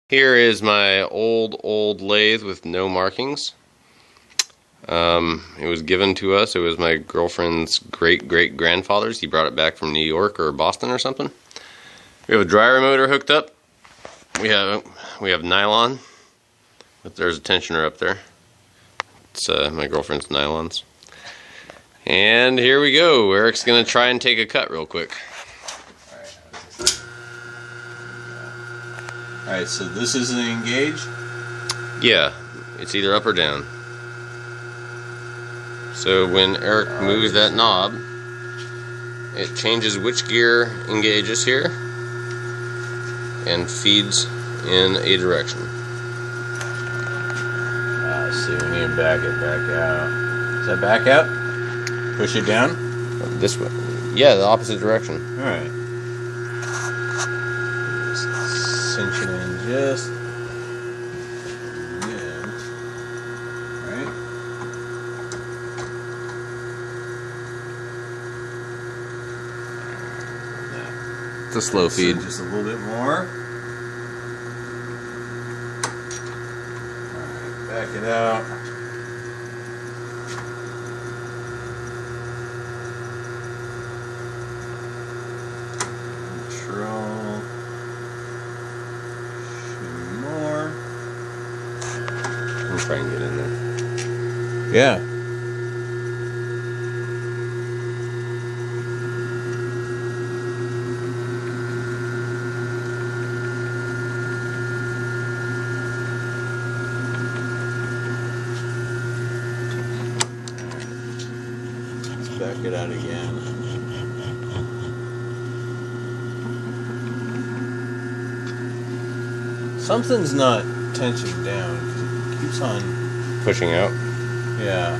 Here is my old lathe with no markings. It was given to us. It was my girlfriend's great-great-grandfather's. He brought it back from New York or Boston or something. We have a dryer motor hooked up. We have nylon, but there's a tensioner up there. It's my girlfriend's nylons. And here we go. Eric's gonna try and take a cut real quick. Alright, so this is an engage? Yeah, it's either up or down. So when Eric moves that knob, it changes which gear engages here and feeds in a direction. See, we need to back it back out. Is that back out? Push it down? This way. Yeah, the opposite direction. Alright. Cinch it in just again. Right? It's a slow feed. Just a little bit more. Alright, back it out. Control. I'm trying to get in there. Yeah. Let's back it out again. Something's not tensioned down because it keeps on Pushing out. Yeah.